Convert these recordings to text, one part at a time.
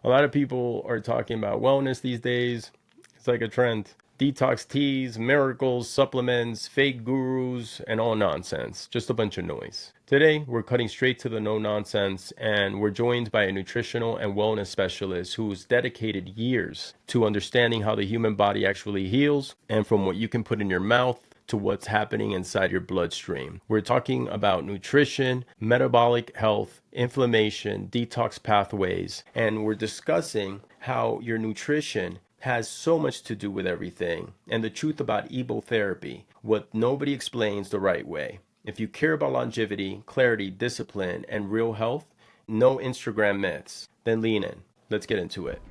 A lot of people are talking about wellness these days. It's like a trend. Detox teas, miracles, supplements, fake gurus, and all nonsense. Just a bunch of noise. Today, we're cutting straight to the no nonsense, and we're joined by a nutritional and wellness specialist who's dedicated years to understanding how the human body actually heals, and from what you can put in your mouth to what's happening inside your bloodstream. We're talking about nutrition, metabolic health, inflammation, detox pathways, and we're discussing how your nutrition has so much to do with everything and the truth about EBOO therapy, what nobody explains the right way. If you care about longevity, clarity, discipline, and real health, no Instagram myths, then lean in. Let's get into it.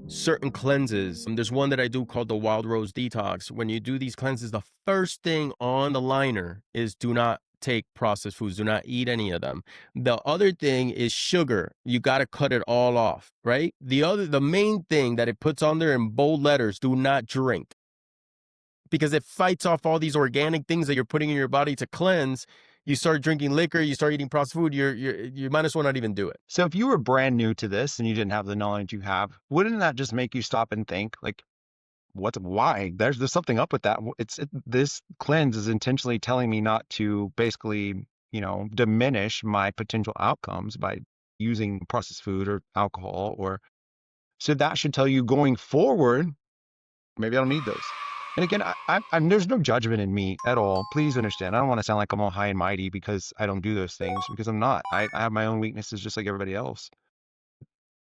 Certain cleanses. There's one that I do called the Wild Rose Detox. When you do these cleanses, the first thing on the liner is do not take processed foods. Do not eat any of them. The other thing is sugar. You got to cut it all off, right? The main thing that it puts on there in bold letters, do not drink, because it fights off all these organic things that you're putting in your body to cleanse. You start drinking liquor, you start eating processed food, you might as well not even do it. So if you were brand new to this and you didn't have the knowledge you have, wouldn't that just make you stop and think, like, why? There's something up with that. This cleanse is intentionally telling me not to basically, diminish my potential outcomes by using processed food or alcohol, or so that should tell you going forward, maybe I don't need those. And again, there's no judgment in me at all. Please understand. I don't want to sound like I'm all high and mighty because I don't do those things, because I'm not. I have my own weaknesses just like everybody else.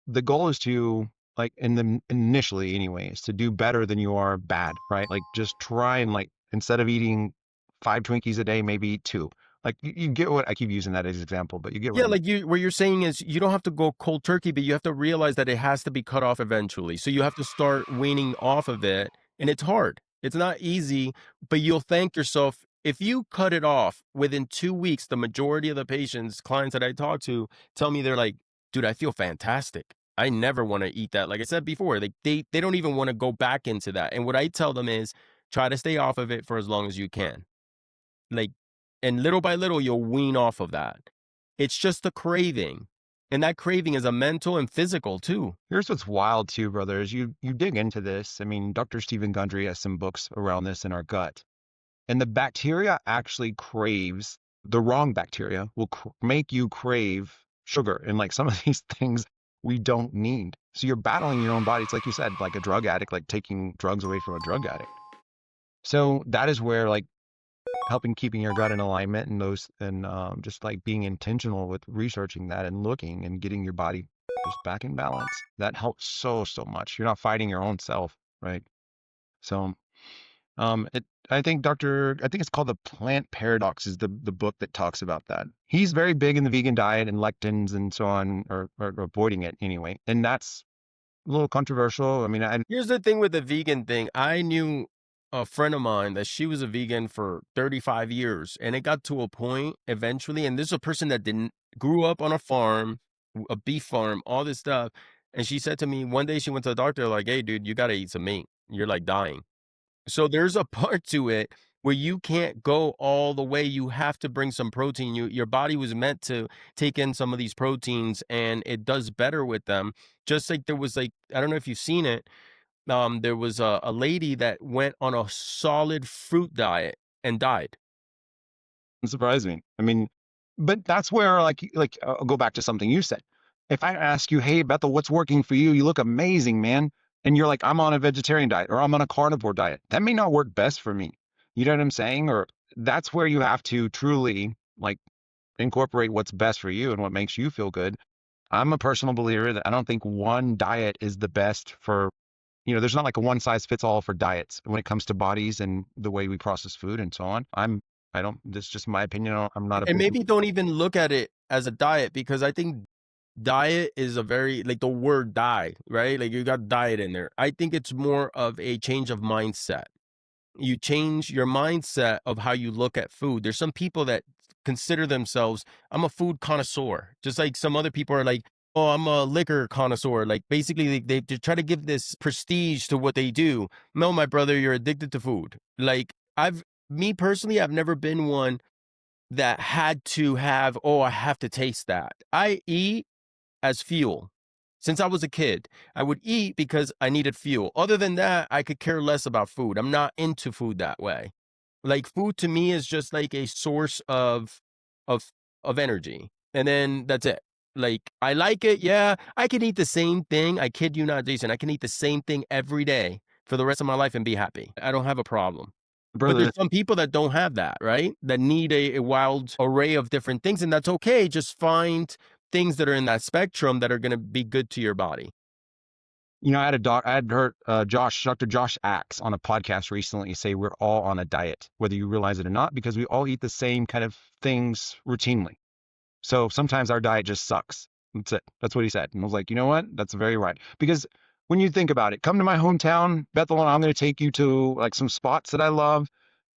The goal is to, like, initially anyway, is to do better than you are bad, right? Like, just try and, like, instead of eating 5 Twinkies a day, maybe eat 2. Like, you get what I keep using that as an example, but you get what Yeah, I mean. what you're saying is you don't have to go cold turkey, but you have to realize that it has to be cut off eventually. So you have to start weaning off of it, and it's hard. It's not easy, but you'll thank yourself if you cut it off within 2 weeks. The majority of the clients that I talk to tell me they're like, "Dude, I feel fantastic. I never want to eat that." Like I said before, they don't even want to go back into that. And what I tell them is try to stay off of it for as long as you can. Like, and little by little, you'll wean off of that. It's just a craving. And that craving is a mental and physical too. Here's what's wild too, brothers. You dig into this. I mean, Dr. Stephen Gundry has some books around this in our gut. And the bacteria actually craves, the wrong bacteria will make you crave sugar and, like, some of these things we don't need. So you're battling your own body. It's like you said, like a drug addict, like taking drugs away from a drug addict. So that is where, like, helping keeping your gut in alignment and just like being intentional with researching that and looking and getting your body just back in balance. That helps so much. You're not fighting your own self, right? So I think it's called The Plant Paradox is the book that talks about that. He's very big in the vegan diet and lectins and so on, or avoiding it anyway. And that's a little controversial. I mean, Here's the thing with the vegan thing. I knew a friend of mine that she was a vegan for 35 years, and it got to a point eventually, and this is a person that didn't grew up on a farm, a beef farm, all this stuff. And she said to me one day, she went to the doctor, like, "Hey, dude, you got to eat some meat. You're like dying." So there's a part to it where you can't go all the way. You have to bring some protein. Your body was meant to take in some of these proteins, and it does better with them. Just like there was, like, I don't know if you've seen it. There was a lady that went on a solid fruit diet and died. doesn't surprise me. I mean, but that's where, like I'll go back to something you said. If I ask you, hey, Bethel, what's working for you? You look amazing, man. And you're like, I'm on a vegetarian diet or I'm on a carnivore diet. That may not work best for me. You know what I'm saying? Or that's where you have to truly, like, incorporate what's best for you and what makes you feel good. I'm a personal believer that I don't think one diet is the best for, there's not like a one size fits all for diets when it comes to bodies and the way we process food and so on. This is just my opinion. I'm not a And big, maybe don't even look at it as a diet, because I think diet is a very, like, the word die, right? Like, you got diet in there. I think it's more of a change of mindset. You change your mindset of how you look at food. There's some people that consider themselves, I'm a food connoisseur. Just like some other people are like, oh, I'm a liquor connoisseur. Like basically they try to give this prestige to what they do. No, my brother, you're addicted to food. Like me personally, I've never been one that had to have, oh, I have to taste that. I eat as fuel. Since I was a kid, I would eat because I needed fuel. Other than that, I could care less about food. I'm not into food that way. Like food to me is just like a source of of energy. And then that's it. Like I like it. Yeah, I can eat the same thing. I kid you not, Jason. I can eat the same thing every day for the rest of my life and be happy. I don't have a problem. But Brother, there's some people that don't have that, right? That need a wild array of different things, and that's okay. Just find things that are in that spectrum that are going to be good to your body. I had heard Dr. Josh Axe on a podcast recently say we're all on a diet, whether you realize it or not, because we all eat the same kind of things routinely. So sometimes our diet just sucks. That's it. That's what he said. And I was like, you know what? That's very right. Because when you think about it, come to my hometown, Bethel, and I'm going to take you to like some spots that I love.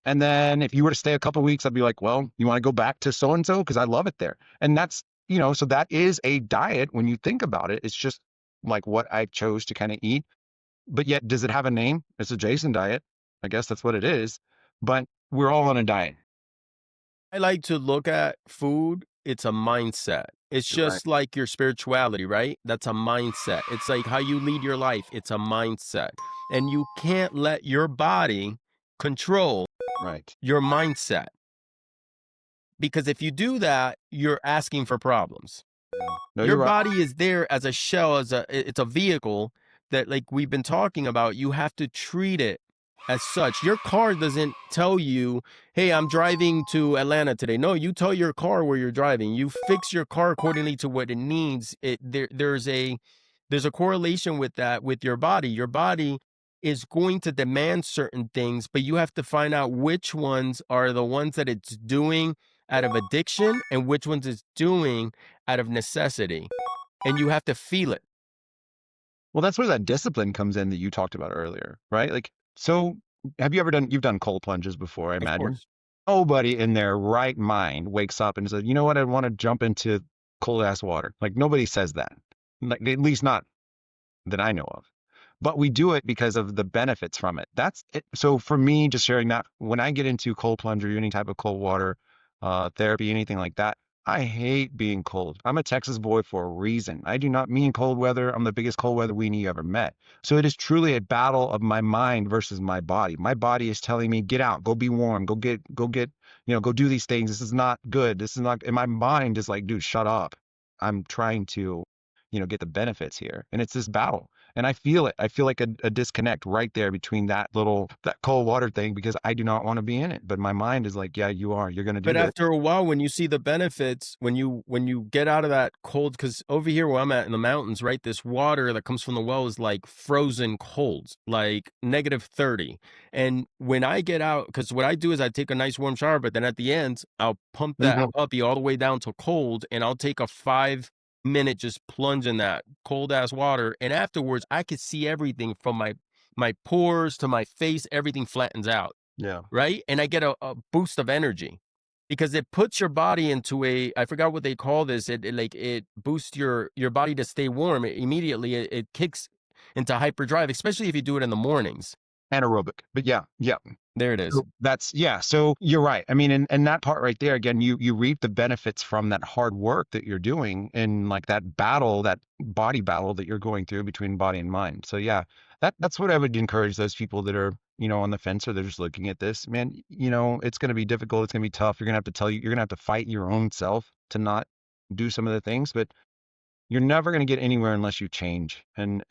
And then if you were to stay a couple of weeks, I'd be like, well, you want to go back to so and so because I love it there. And that's, so that is a diet when you think about it. It's just like what I chose to kind of eat. But yet, does it have a name? It's a Jason diet. I guess that's what it is. But we're all on a diet. I like to look at food, it's a mindset. It's You're right. just like your spirituality, right? That's a mindset. It's like how you lead your life, it's a mindset. And you can't let your body control Right. your mindset. Because if you do that, you're asking for problems. Yeah. No, Your you're right. body is there as a shell, it's a vehicle that like we've been talking about. You have to treat it as such. Your car doesn't tell you, hey, I'm driving to Atlanta today. No, you tell your car where you're driving. You fix your car accordingly to what it needs. There's a correlation with that with your body. Your body is going to demand certain things, but you have to find out which ones are the ones that it's doing out of addiction and which ones it's doing out of necessity. And you have to feel it. Well, that's where that discipline comes in that you talked about earlier, right? Like, so you've done cold plunges before, I Of imagine. course. Nobody in their right mind wakes up and says, you know what, I want to jump into cold ass water. Like, nobody says that. Like, at least not that I know of. But we do it because of the benefits from it. That's it. So for me, just sharing that, when I get into cold plunge or any type of cold water therapy, anything like that, I hate being cold. I'm a Texas boy for a reason. I do not mean cold weather. I'm the biggest cold weather weenie you ever met. So it is truly a battle of my mind versus my body. My body is telling me, get out, go be warm, go do these things. This is not good. This is not, and my mind is like, dude, shut up. I'm trying to, get the benefits here. And it's this battle. And I feel it. I feel like a disconnect right there between that cold water thing because I do not want to be in it. But my mind is like, yeah, you are. You're going to do But this. after a while, when you see the benefits, when you get out of that cold, because over here where I'm at in the mountains, right, this water that comes from the well is like frozen cold, like -30. And when I get out, because what I do is I take a nice warm shower, but then at the end, I'll pump that Mhm. puppy all the way down to cold, and I'll take a 5 minute just plunge in that cold ass water, and afterwards I could see everything from my pores to my face, everything flattens out, Yeah. right? And I get a boost of energy because it puts your body into I forgot what they call this. It boosts your body to stay warm. Immediately it kicks into hyperdrive, especially if you do it in the mornings. Anaerobic. But yeah, yeah. There it is. So that's yeah. So you're right. I mean, and that part right there, again, you reap the benefits from that hard work that you're doing and like that battle, that body battle that you're going through between body and mind. So yeah, that's what I would encourage those people that are, on the fence or they're just looking at this. Man, it's gonna be difficult, it's gonna be tough. You're gonna have to fight your own self to not do some of the things, but you're never gonna get anywhere unless you change. And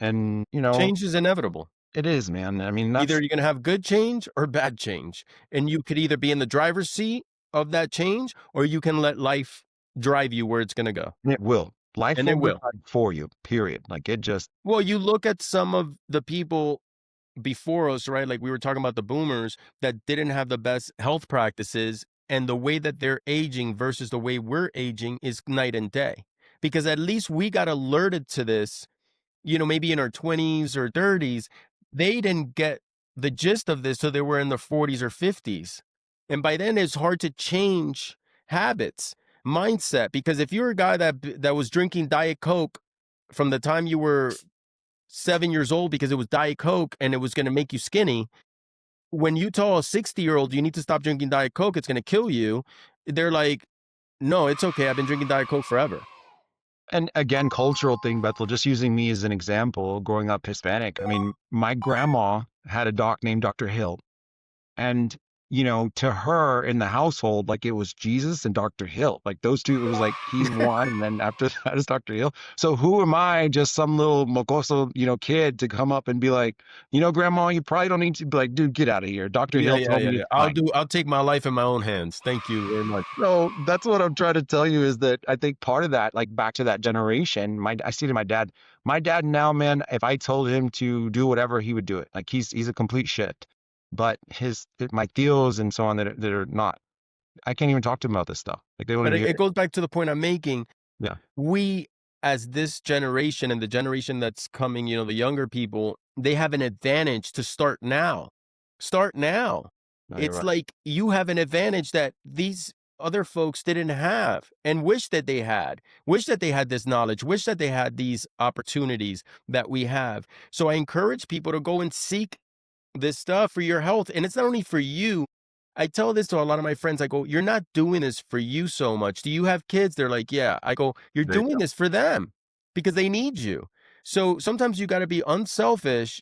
Change is inevitable. it is, man. I mean, Either that's you're gonna have good change or bad change, and you could either be in the driver's seat of that change, or you can let life drive you where it's gonna go, it will. Life and will it will. decide for you, period. Like it just Well, you look at some of the people before us, right? Like we were talking about the boomers that didn't have the best health practices, and the way that they're aging versus the way we're aging is night and day. Because at least we got alerted to this, maybe in our 20s or 30s. They didn't get the gist of this till they were in their 40s or 50s. And by then it's hard to change habits, mindset, because if you're a guy that was drinking Diet Coke from the time you were 7 years old because it was Diet Coke and it was going to make you skinny. When you tell a 60-year-old you need to stop drinking Diet Coke, it's going to kill you. They're like, no, it's okay. I've been drinking Diet Coke forever. And again, cultural thing, Bethel, just using me as an example, growing up Hispanic. I mean, my grandma had a doc named Dr. Hill. And, you know, to her in the household, like it was Jesus and Dr. Hill. Like those two, it was like he's one, and then after that is Dr. Hill. So who am I, just some little mocoso, you know, kid to come up and be like, you know, grandma, you probably don't need to be like, dude, get out of here. Dr. Yeah, Hill yeah, told yeah, me yeah. it's fine. I'll take my life in my own hands. Thank you very much. So that's what I'm trying to tell you is that I think part of that, like back to that generation, I see it in my dad. My dad now, man, if I told him to do whatever, he would do it. Like he's a complete shit. But my tios and so on that are not, I can't even talk to them about this stuff. Like they don't But even hear it it. goes back to the point I'm making. Yeah. We, as this generation and the generation that's coming, the younger people, they have an advantage to start now. Start now. No, you're It's right. like you have an advantage that these other folks didn't have and wish that they had. Wish that they had this knowledge. Wish that they had these opportunities that we have. So I encourage people to go and seek this stuff for your health. And it's not only for you. I tell this to a lot of my friends. I go, you're not doing this for you so much. Do you have kids? They're like, yeah. I go, you're There you doing go. this for them because they need you. So sometimes you got to be unselfish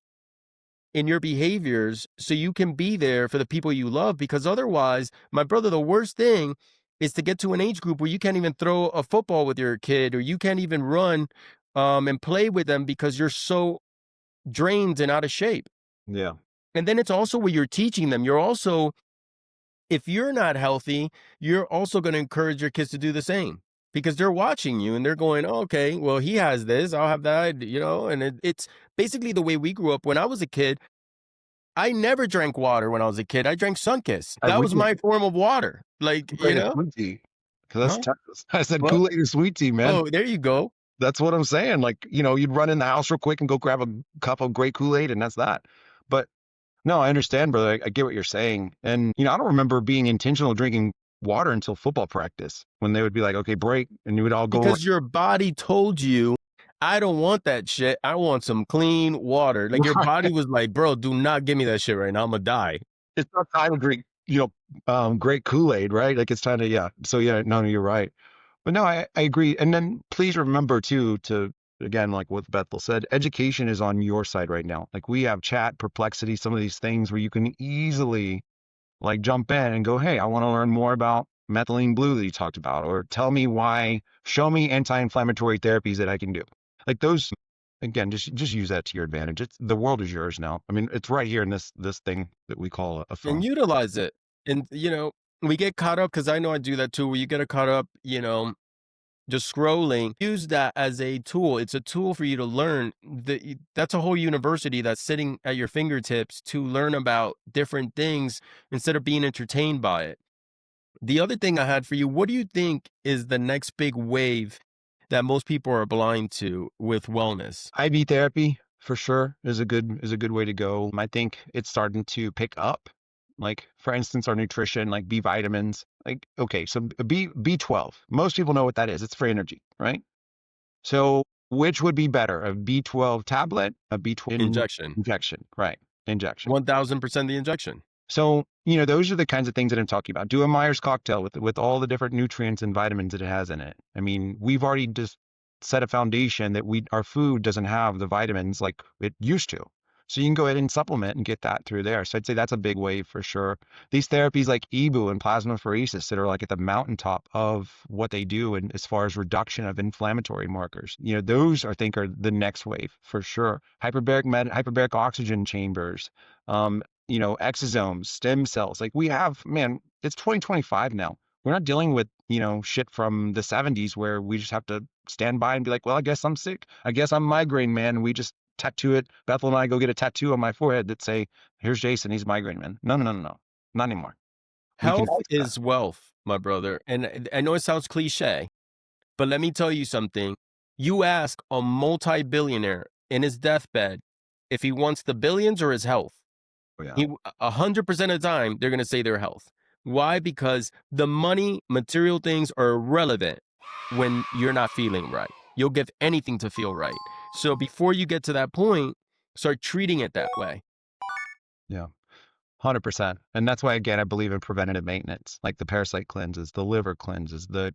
in your behaviors so you can be there for the people you love, because otherwise, my brother, the worst thing is to get to an age group where you can't even throw a football with your kid, or you can't even run and play with them because you're so drained and out of shape. Yeah. And then it's also where you're teaching them. You're also, if you're not healthy, you're also going to encourage your kids to do the same because they're watching you and they're going, oh, okay, well, he has this, I'll have that, and it's basically the way we grew up. When I was a kid, I never drank water when I was a kid. I drank Sunkist. I That wish was my form of water. Like, Kool-Aid and sweet tea. 'Cause that's huh? Texas. I said What? Kool-Aid and sweet tea, man. Oh, there you go. That's what I'm saying. Like, you know, you'd run in the house real quick and go grab a cup of great Kool-Aid, and that's that. But no, I understand, brother. I get what you're saying. And, you know, I don't remember being intentional drinking water until football practice when they would be like, okay, break. And you would all go. Because your body told you, I don't want that shit. I want some clean water. Like your body was like, bro, do not give me that shit right now. I'm gonna die. It's not time to drink, great Kool-Aid, right? Like it's time to, yeah. So, yeah, no, you're right. But no, I agree. And then please remember too, again, like what Bethel said, education is on your side right now. Like we have chat, perplexity, some of these things where you can easily like jump in and go, hey, I want to learn more about methylene blue that you talked about, or tell me why, show me anti-inflammatory therapies that I can do. Like those, again, just use that to your advantage. It's the world is yours now. I mean, it's right here in this thing that we call a And phone. utilize it. And we get caught up, because I know I do that too, where you get caught up, just scrolling. Use that as a tool. It's a tool for you to learn. That's a whole university that's sitting at your fingertips to learn about different things instead of being entertained by it. The other thing I had for you, what do you think is the next big wave that most people are blind to with wellness? IV therapy for sure is a good way to go. I think it's starting to pick up. Like for instance, our nutrition, like B vitamins. Like okay, so B12. Most people know what that is. It's for energy, right? So which would be better, a B12 tablet, a B12 Injection. injection, right? Injection. 1000% the injection. So, you know, those are the kinds of things that I'm talking about. Do a Myers cocktail with all the different nutrients and vitamins that it has in it. I mean, we've already just set a foundation that our food doesn't have the vitamins like it used to. So you can go ahead and supplement and get that through there. So I'd say that's a big wave for sure. These therapies like EBOO and plasmapheresis that are like at the mountaintop of what they do, and as far as reduction of inflammatory markers, you know, those I think are the next wave for sure. Hyperbaric oxygen chambers, exosomes, stem cells. Like we have, man, it's 2025 now. We're not dealing with, shit from the 70s where we just have to stand by and be like, well, I guess I'm sick. I guess I'm migraine man. And we just tattoo it. Bethel and I go get a tattoo on my forehead that say, here's Jason, he's migraine man. No, no, no, no, no. Not anymore. We can Health is wealth, my brother. And I know it sounds cliche, but let me tell you something. You ask a multi-billionaire in his deathbed if he wants the billions or his health. yeah. 100% of the time, they're going to say their health. Why? Because the money, material things are irrelevant when you're not feeling right. You'll give anything to feel right. So before you get to that point, start treating it that way. Yeah. 100%. And that's why, again, I believe in preventative maintenance, like the parasite cleanses, the liver cleanses, the,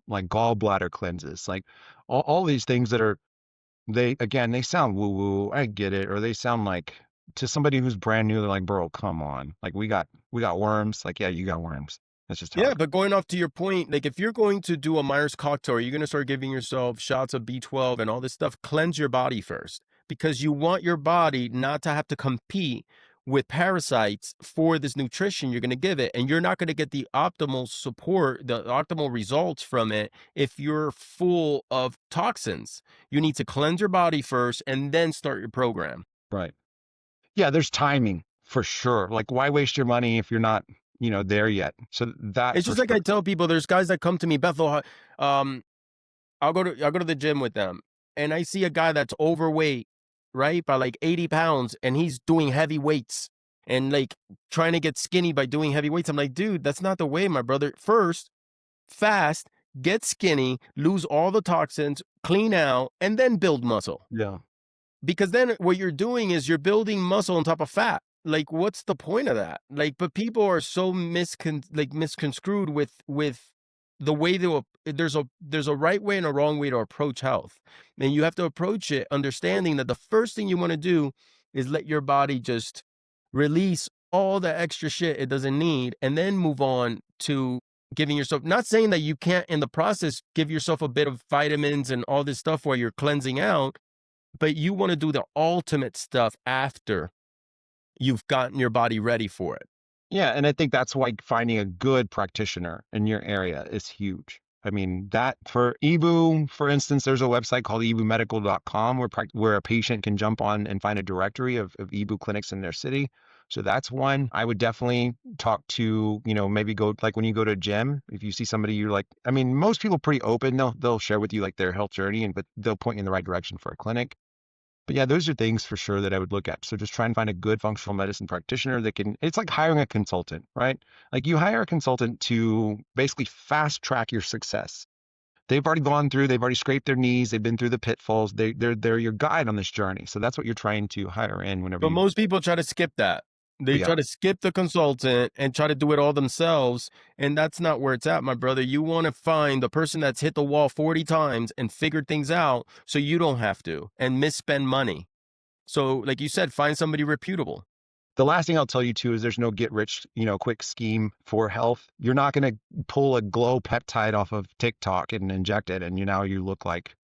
like gallbladder cleanses, like all these things that are, again, they sound woo woo. I get it. Or they sound like, to somebody who's brand new, they're like, bro, come on. Like we got worms. Like, yeah, you got worms. That's just how Yeah, it goes. but going off to your point, like if you're going to do a Myers cocktail, you're going to start giving yourself shots of B12 and all this stuff, cleanse your body first because you want your body not to have to compete with parasites for this nutrition you're going to give it. And you're not going to get the optimal support, the optimal results from it if you're full of toxins. You need to cleanse your body first and then start your program. Right. Yeah, there's timing for sure. Like, why waste your money if you're not, there yet? So that It's for just like I sure. tell people, there's guys that come to me, Bethel, I'll go to the gym with them, and I see a guy that's overweight, right, by like 80 pounds, and he's doing heavy weights and like trying to get skinny by doing heavy weights. I'm like, dude, that's not the way, my brother. First, fast, get skinny, lose all the toxins, clean out, and then build muscle. Yeah. Because then what you're doing is you're building muscle on top of fat. Like, what's the point of that? Like, but people are so misconstrued with the way there's a right way and a wrong way to approach health. And you have to approach it understanding that the first thing you want to do is let your body just release all the extra shit it doesn't need and then move on to giving yourself, not saying that you can't in the process give yourself a bit of vitamins and all this stuff while you're cleansing out, but you want to do the ultimate stuff after you've gotten your body ready for it. Yeah, and I think that's why finding a good practitioner in your area is huge. I mean, that for EBOO, for instance, there's a website called eboomedical.com where a patient can jump on and find a directory of EBOO clinics in their city. So that's one. I would definitely talk to, maybe go like when you go to a gym, if you see somebody you like, I mean, most people are pretty open. They'll share with you like their health journey but they'll point you in the right direction for a clinic. But yeah, those are things for sure that I would look at. So just try and find a good functional medicine practitioner that can, it's like hiring a consultant, right? Like you hire a consultant to basically fast track your success. They've already scraped their knees, they've been through the pitfalls. They're your guide on this journey. So that's what you're trying to hire in whenever But you, most people try to skip that. They yeah. try to skip the consultant and try to do it all themselves. And that's not where it's at, my brother. You want to find the person that's hit the wall 40 times and figured things out so you don't have to and misspend money. So, like you said, find somebody reputable. The last thing I'll tell you too is there's no get rich, quick scheme for health. You're not going to pull a glow peptide off of TikTok and inject it, and you look like,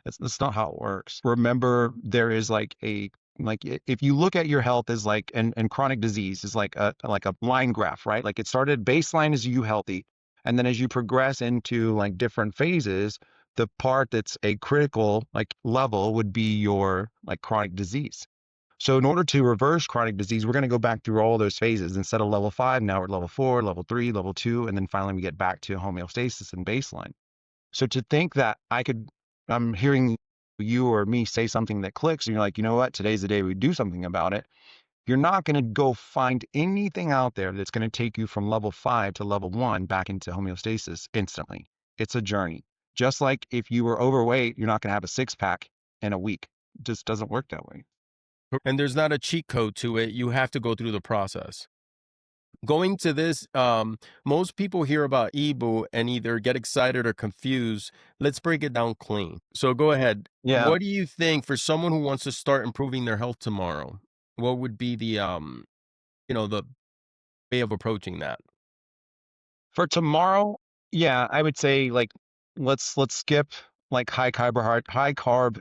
that's not how it works. Remember, there is if you look at your health as like and chronic disease is like a line graph, right? Like it started baseline is you healthy, and then as you progress into like different phases, the part that's a critical like level would be your like chronic disease. So in order to reverse chronic disease, we're going to go back through all those phases. Instead of level 5, now we're at level 4, level 3, level 2, and then finally we get back to homeostasis and baseline. So to think that I'm hearing you or me say something that clicks and you're like, you know what, today's the day we do something about it. You're not going to go find anything out there that's going to take you from level 5 to level 1 back into homeostasis instantly. It's a journey. Just like if you were overweight, you're not going to have a six pack in a week. It just doesn't work that way. And there's not a cheat code to it. You have to go through the process. Going to this, most people hear about EBOO and either get excited or confused. Let's break it down clean. So go ahead. Yeah. What do you think for someone who wants to start improving their health tomorrow? What would be the way of approaching that? For tomorrow, yeah, I would say like let's skip like high carb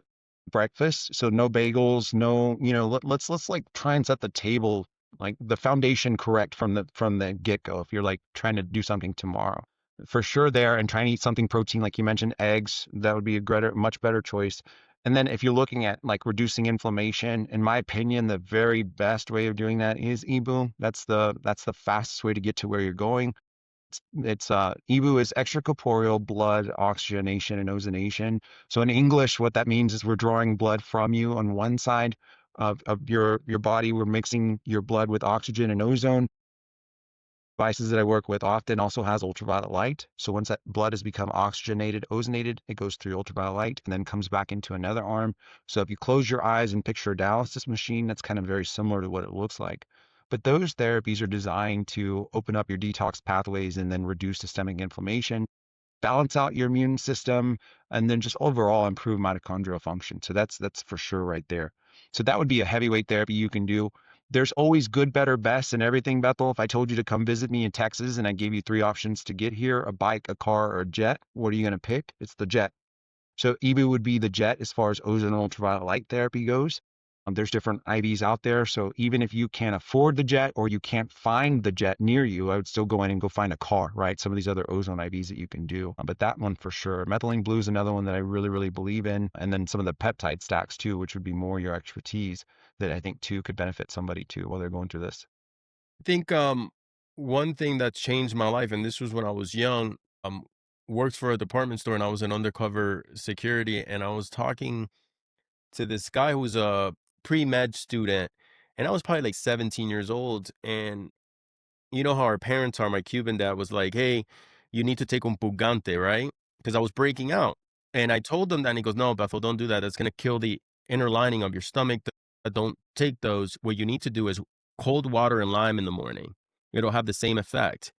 breakfast. So no bagels, no, let's like try and set the table like the foundation correct from the get-go if you're like trying to do something tomorrow. For sure there and trying to eat something protein like you mentioned eggs, that would be a much better choice. And then if you're looking at like reducing inflammation, in my opinion, the very best way of doing that is EBOO. That's the fastest way to get to where you're going. It's EBOO is extracorporeal blood oxygenation and ozonation. So in English, what that means is we're drawing blood from you on one side of your body. We're mixing your blood with oxygen and ozone. devices that I work with often also has ultraviolet light. So once that blood has become oxygenated, ozonated, it goes through ultraviolet light and then comes back into another arm. So if you close your eyes and picture a dialysis machine, that's kind of very similar to what it looks like. But those therapies are designed to open up your detox pathways and then reduce systemic inflammation, balance out your immune system, and then just overall improve mitochondrial function. So that's for sure right there. So that would be a heavyweight therapy you can do. There's always good, better, best, and everything, Bethel. If I told you to come visit me in Texas and I gave you three options to get here, a bike, a car, or a jet, what are you going to pick? It's the jet. So EBOO would be the jet as far as ozone and ultraviolet light therapy goes. There's different IVs out there. So even if you can't afford the jet or you can't find the jet near you, I would still go in and go find a car, right? Some of these other ozone IVs that you can do. But that one for sure. Methylene blue is another one that I really, really believe in. And then some of the peptide stacks too, which would be more your expertise that I think too could benefit somebody too while they're going through this. I think one thing that's changed my life, and this was when I was young, worked for a department store and I was an undercover security, and I was talking to this guy who was a pre-med student, and I was probably like 17 years old. And you know how our parents are. My Cuban dad was like, "Hey, you need to take un purgante," right? Because I was breaking out. And I told him that, and he goes, "No, Bethel, don't do that. That's gonna kill the inner lining of your stomach. Don't take those. What you need to do is cold water and lime in the morning. It'll have the same effect."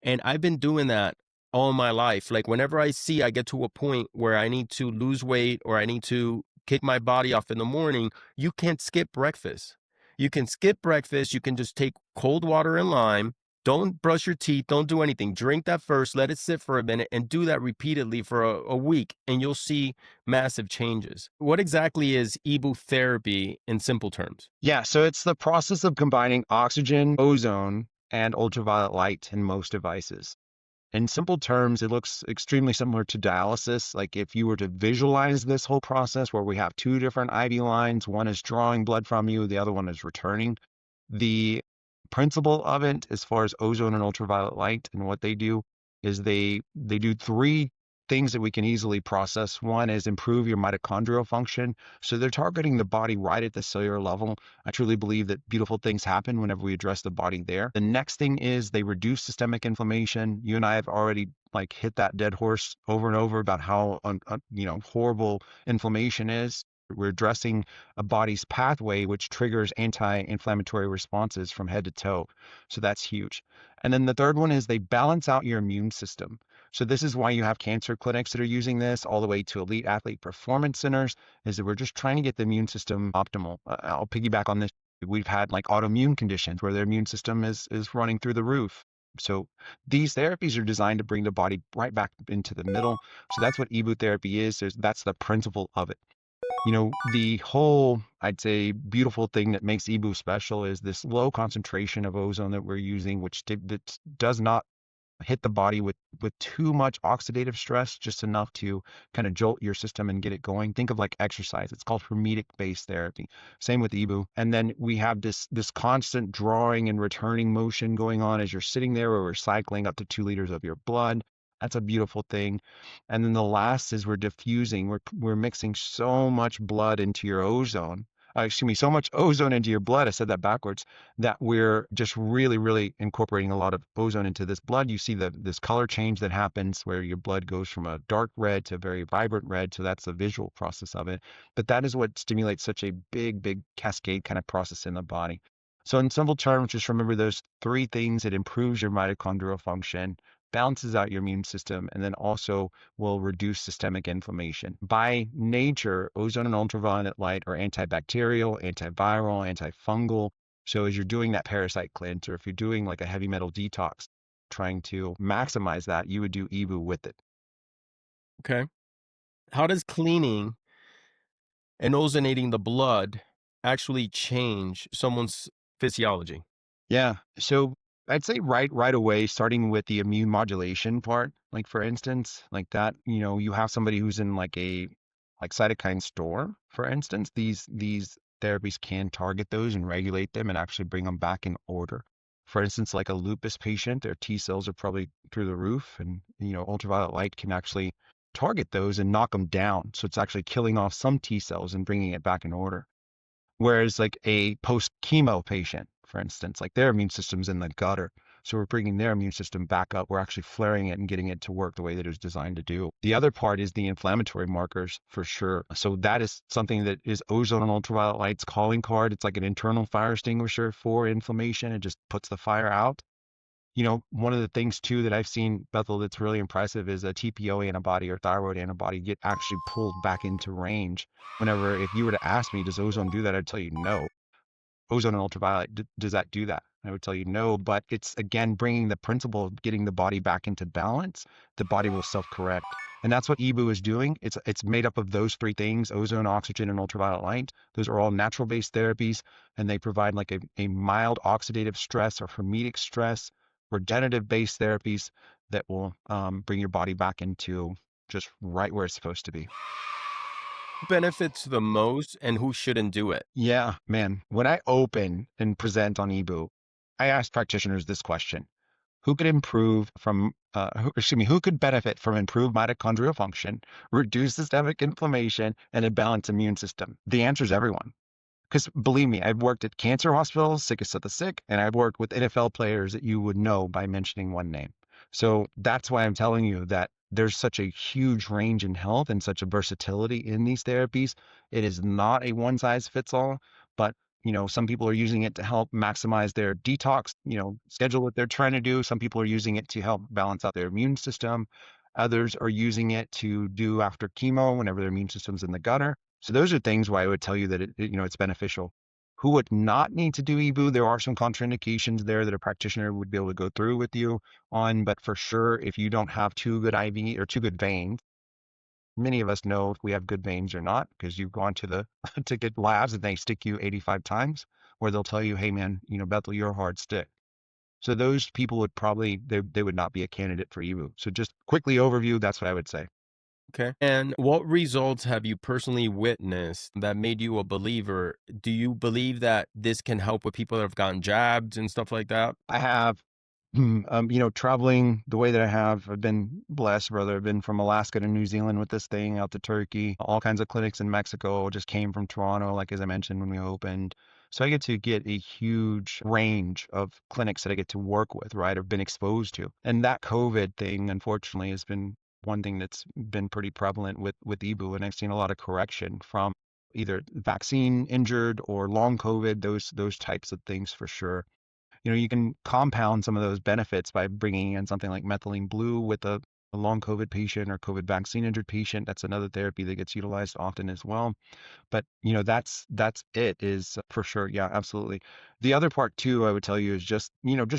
And I've been doing that all my life. Like whenever I get to a point where I need to lose weight or I need to kick my body off in the morning, you can't skip breakfast. You can skip breakfast. You can just take cold water and lime. Don't brush your teeth. Don't do anything. Drink that first. Let it sit for a minute and do that repeatedly for a week, and you'll see massive changes. What exactly is EBOO therapy in simple terms? Yeah, so it's the process of combining oxygen, ozone, and ultraviolet light in most devices. In simple terms, it looks extremely similar to dialysis. Like if you were to visualize this whole process where we have two different IV lines, one is drawing blood from you, the other one is returning. The principle of it, as far as ozone and ultraviolet light and what they do, is they do three things that we can easily process. One is improve your mitochondrial function. So they're targeting the body right at the cellular level. I truly believe that beautiful things happen whenever we address the body there. The next thing is they reduce systemic inflammation. You and I have already like hit that dead horse over and over about how horrible inflammation is. We're addressing a body's pathway, which triggers anti-inflammatory responses from head to toe. So that's huge. And then the third one is they balance out your immune system. So this is why you have cancer clinics that are using this, all the way to elite athlete performance centers, is that we're just trying to get the immune system optimal. I'll piggyback on this. We've had like autoimmune conditions where their immune system is running through the roof. So these therapies are designed to bring the body right back into the middle. So that's what EBOO therapy is. That's the principle of it. The whole, I'd say, beautiful thing that makes EBOO special is this low concentration of ozone that we're using, which that does not hit the body with too much oxidative stress, just enough to kind of jolt your system and get it going. Think of like exercise. It's called hormetic based therapy. Same with EBOO. And then we have this constant drawing and returning motion going on as you're sitting there, where we're cycling up to 2 liters of your blood. That's a beautiful thing. And then the last is we're diffusing. We're mixing so much blood into your ozone. Excuse me, so much ozone into your blood. I said that backwards. That we're just really, really incorporating a lot of ozone into this blood. You see this color change that happens where your blood goes from a dark red to a very vibrant red. So that's the visual process of it. But that is what stimulates such a big, big cascade kind of process in the body. So in simple terms, just remember those three things. It improves your mitochondrial function, balances out your immune system, and then also will reduce systemic inflammation. By nature, ozone and ultraviolet light are antibacterial, antiviral, antifungal. So as you're doing that parasite cleanse, or if you're doing like a heavy metal detox, trying to maximize that, you would do EBOO with it. Okay. How does cleaning and ozonating the blood actually change someone's physiology? Yeah. So I'd say right away, starting with the immune modulation part, like for instance, like that, you have somebody who's in like a cytokine storm, for instance, these therapies can target those and regulate them and actually bring them back in order. For instance, like a lupus patient, their T cells are probably through the roof, and ultraviolet light can actually target those and knock them down. So it's actually killing off some T cells and bringing it back in order. Whereas like a post chemo patient, for instance, like their immune system's in the gutter. So we're bringing their immune system back up. We're actually flaring it and getting it to work the way that it was designed to do. The other part is the inflammatory markers for sure. So that is something that is ozone and ultraviolet light's calling card. It's like an internal fire extinguisher for inflammation. It just puts the fire out. One of the things too that I've seen, Bethel, that's really impressive is a TPO antibody or thyroid antibody get actually pulled back into range. Whenever, if you were to ask me, does ozone do that? I'd tell you no. Ozone and ultraviolet, does that do that? I would tell you no, but it's again bringing the principle of getting the body back into balance. The body will self-correct. And that's what EBOO is doing. It's made up of those three things: ozone, oxygen, and ultraviolet light. Those are all natural-based therapies, and they provide like a mild oxidative stress or hermetic stress, regenerative-based therapies that will bring your body back into just right where it's supposed to be. Benefits the most and who shouldn't do it? Yeah, man. When I open and present on EBOO, I ask practitioners this question: who could improve from, who could benefit from improved mitochondrial function, reduce systemic inflammation, and a balanced immune system? The answer is everyone. Because believe me, I've worked at cancer hospitals, sickest of the sick, and I've worked with NFL players that you would know by mentioning one name. So that's why I'm telling you that there's such a huge range in health and such a versatility in these therapies. It is not a one size fits all, but some people are using it to help maximize their detox, schedule what they're trying to do. Some people are using it to help balance out their immune system. Others are using it to do after chemo whenever their immune system's in the gutter. So those are things why I would tell you that it's beneficial. Who would not need to do EBOO? There are some contraindications there that a practitioner would be able to go through with you on, but for sure, if you don't have too good IV or too good veins, many of us know if we have good veins or not because you've gone to the to get labs and they stick you 85 times, where they'll tell you, hey man, Bethel, you're a hard stick. So those people would probably they would not be a candidate for EBOO. So just quickly overview, that's what I would say. Okay. And what results have you personally witnessed that made you a believer? Do you believe that this can help with people that have gotten jabs and stuff like that? I have, traveling the way that I have, I've been blessed, brother. I've been from Alaska to New Zealand with this thing, out to Turkey, all kinds of clinics in Mexico. Just came from Toronto, like as I mentioned when we opened. So I get to get a huge range of clinics that I get to work with, right? I've been exposed to. And that COVID thing, unfortunately, has been one thing that's been pretty prevalent with EBOO. And I've seen a lot of correction from either vaccine injured or long COVID, those types of things for sure. You can compound some of those benefits by bringing in something like methylene blue with a long COVID patient or COVID vaccine injured patient. That's another therapy that gets utilized often as well. But that's it is for sure. Yeah, absolutely. The other part too, I would tell you, is just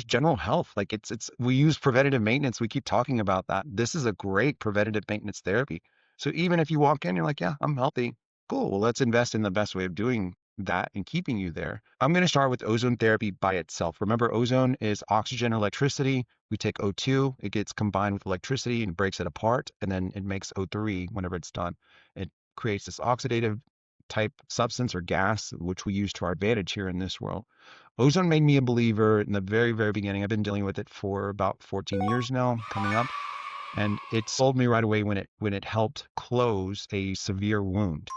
general health. Like we use preventative maintenance. We keep talking about that. This is a great preventative maintenance therapy. So even if you walk in, you're like, yeah, I'm healthy. Cool. Well, let's invest in the best way of doing that and keeping you there. I'm going to start with ozone therapy by itself. Remember, ozone is oxygen, electricity. We take O2, it gets combined with electricity and breaks it apart, and then it makes O3 whenever it's done. It creates this oxidative type substance or gas, which we use to our advantage here in this world. Ozone made me a believer in the very, very beginning. I've been dealing with it for about 14 years now, coming up, and it sold me right away when it helped close a severe wound.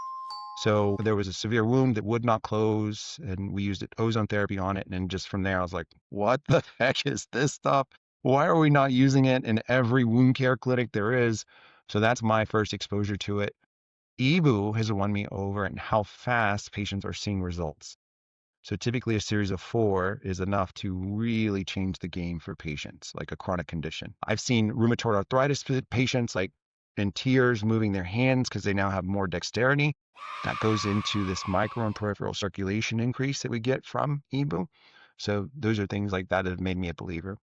So there was a severe wound that would not close, and we used ozone therapy on it. And just from there, I was like, what the heck is this stuff? Why are we not using it in every wound care clinic there is? So that's my first exposure to it. EBOO has won me over in how fast patients are seeing results. So typically a series of 4 is enough to really change the game for patients, like a chronic condition. I've seen rheumatoid arthritis patients like in tears moving their hands because they now have more dexterity. That goes into this micro and peripheral circulation increase that we get from EBOO. So those are things like that that have made me a believer.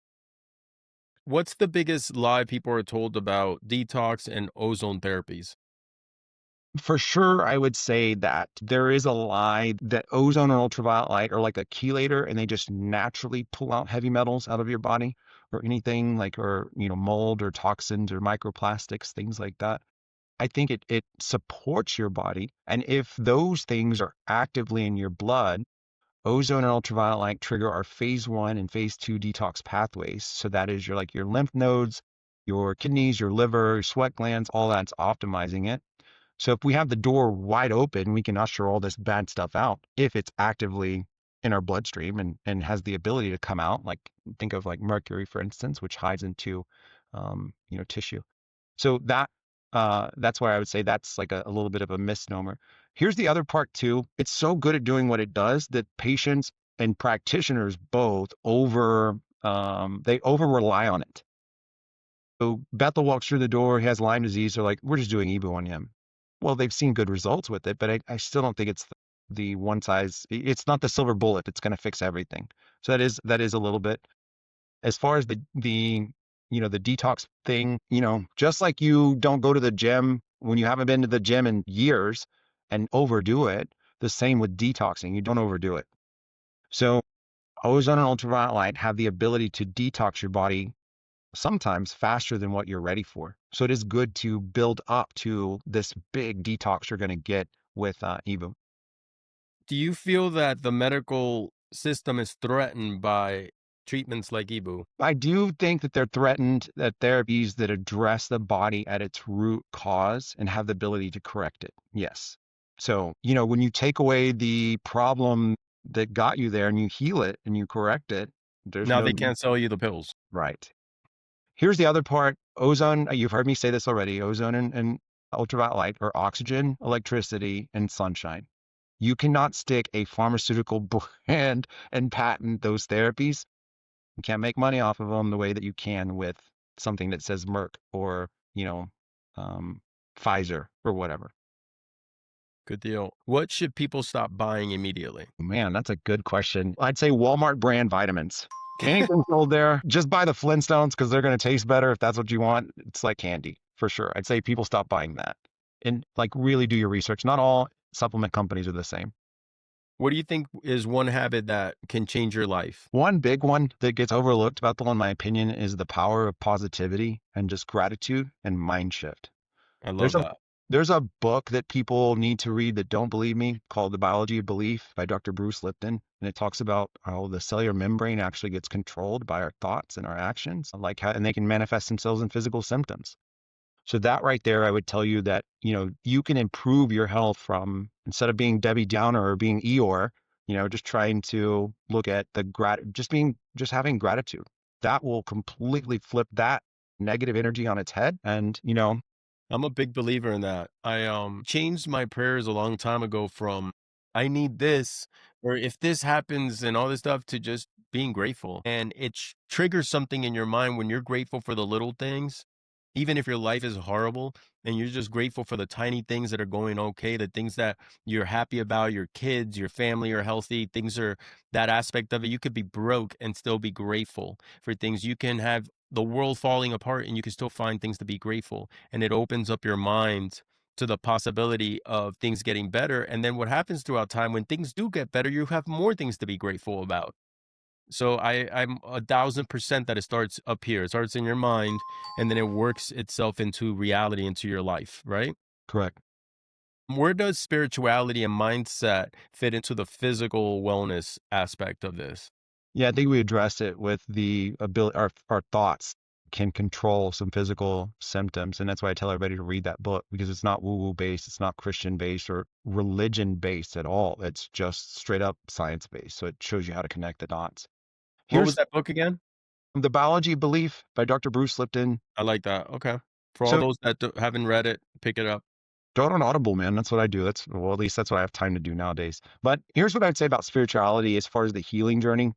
What's the biggest lie people are told about detox and ozone therapies? For sure, I would say that there is a lie that ozone and ultraviolet light are like a chelator and they just naturally pull out heavy metals out of your body or anything like, or, mold or toxins or microplastics, things like that. I think it supports your body. And if those things are actively in your blood, ozone and ultraviolet light trigger our phase 1 and phase 2 detox pathways. So that is your lymph nodes, your kidneys, your liver, your sweat glands, all that's optimizing it. So if we have the door wide open, we can usher all this bad stuff out if it's actively in our bloodstream and has the ability to come out. Like think of like mercury, for instance, which hides into, tissue. So that's why I would say that's like a little bit of a misnomer. Here's the other part too. It's so good at doing what it does that patients and practitioners both they over rely on it. So Bethel walks through the door, he has Lyme disease. They're like, we're just doing EBOO on him. Well, they've seen good results with it, but I still don't think it's the one size. It's not the silver bullet that's going to fix everything. So that is a little bit. As far as the detox thing, just like you don't go to the gym when you haven't been to the gym in years and overdo it, the same with detoxing. You don't overdo it. So ozone and ultraviolet light have the ability to detox your body sometimes faster than what you're ready for. So it is good to build up to this big detox you're going to get with EBOO. Do you feel that the medical system is threatened by treatments like EBOO? I do think that they're threatened that therapies that address the body at its root cause and have the ability to correct it. Yes. So, when you take away the problem that got you there and you heal it and you correct it, there's Now no they can't sell you the pills. right. Here's the other part. Ozone, you've heard me say this already. Ozone and ultraviolet light are oxygen, electricity, and sunshine. You cannot stick a pharmaceutical brand and patent those therapies. You can't make money off of them the way that you can with something that says Merck or, um, Pfizer or whatever. Good deal. What should people stop buying immediately? Man, that's a good question. I'd say Walmart brand vitamins. Anything sold there, just buy the Flintstones because they're going to taste better if that's what you want. It's like candy for sure. I'd say people stop buying that and like really do your research. Not all supplement companies are the same. What do you think is one habit that can change your life? One big one that gets overlooked about in my opinion, is the power of positivity and just gratitude and mind shift. I There's love a that. there's a book that people need to read that don't believe me called The Biology of Belief by Dr. Bruce Lipton. And it talks about how the cellular membrane actually gets controlled by our thoughts and our actions, like how, and they can manifest themselves in physical symptoms. So that right there, I would tell you that, you can improve your health from instead of being Debbie Downer or being Eeyore, just trying to look at just having gratitude. That will completely flip that negative energy on its head. And, I'm a big believer in that. I changed my prayers a long time ago from I need this or if this happens and all this stuff to just being grateful. And it triggers something in your mind when you're grateful for the little things, even if your life is horrible and you're just grateful for the tiny things that are going okay, the things that you're happy about, your kids, your family are healthy, things are that aspect of it. You could be broke and still be grateful for things. You can have the world falling apart and you can still find things to be grateful. And it opens up your mind to the possibility of things getting better. And then what happens throughout time when things do get better, you have more things to be grateful about. So I'm 1,000% that it starts up here. It starts in your mind and then it works itself into reality, into your life, right? correct. Where does spirituality and mindset fit into the physical wellness aspect of this? Yeah, I think we addressed it with the ability, our thoughts can control some physical symptoms. And that's why I tell everybody to read that book because it's not woo woo based, it's not Christian based or religion based at all. It's just straight up science based. So it shows you how to connect the dots. What was Here's that book again? The Biology of Belief by Dr. Bruce Lipton. I like that. Okay. For all So those that haven't read it, pick it up. throw it on Audible, man. That's what I do. Well, at least that's what I have time to do nowadays. But here's what I'd say about spirituality as far as the healing journey.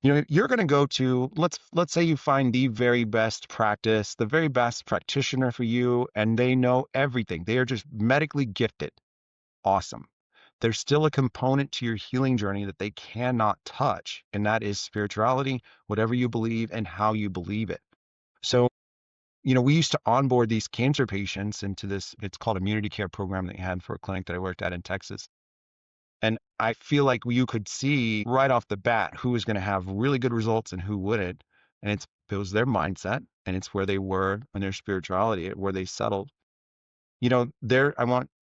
You're going to go to let's say you find the very best practice, the very best practitioner for you, and they know everything. They are just medically gifted. Awesome. There's still a component to your healing journey that they cannot touch, and that is spirituality, whatever you believe and how you believe it. So we used to onboard these cancer patients into this, it's called immunity care program that you had for a clinic that I worked at in Texas. And I feel like you could see right off the bat who was going to have really good results and who wouldn't. And it was their mindset and it's where they were in their spirituality, where they settled.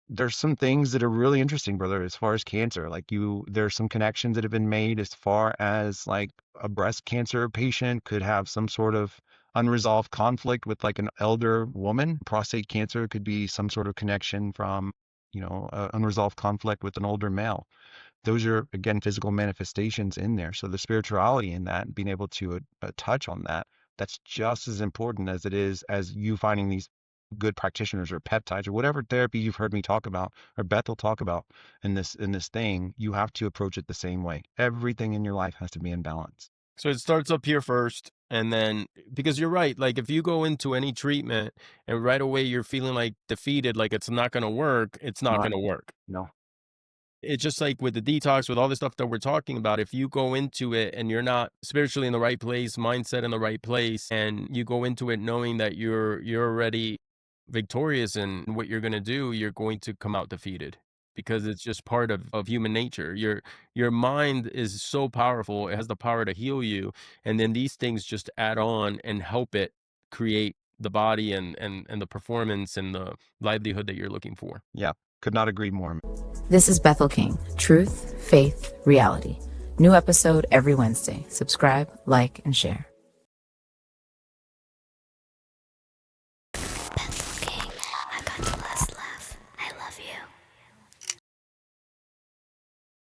There's some things that are really interesting, brother, as far as cancer. Like there's some connections that have been made as far as like a breast cancer patient could have some sort of unresolved conflict with like an elder woman. Prostate cancer could be some sort of connection from, unresolved conflict with an older male. those are, again, physical manifestations in there. So the spirituality in that, being able to touch on that, that's just as important as it is as you finding these good practitioners or peptides or whatever therapy you've heard me talk about or Beth will talk about in this thing. You have to approach it the same way. Everything in your life has to be in balance. So it starts up here first, and then, because you're right, like if you go into any treatment and right away you're feeling like defeated, like it's not going to work, it's not Not, going to work. no. It's just like with the detox, with all the stuff that we're talking about, if you go into it and you're not spiritually in the right place, mindset in the right place, and you go into it knowing that you're already victorious in what you're going to do, you're going to come out defeated, because it's just part of human nature. Your mind is so powerful. It has the power to heal you. And then these things just add on and help it create the body and the performance and the livelihood that you're looking for. Yeah, could not agree more. This is Bethel King. Truth, faith, reality. New episode every Wednesday. Subscribe, like, and share.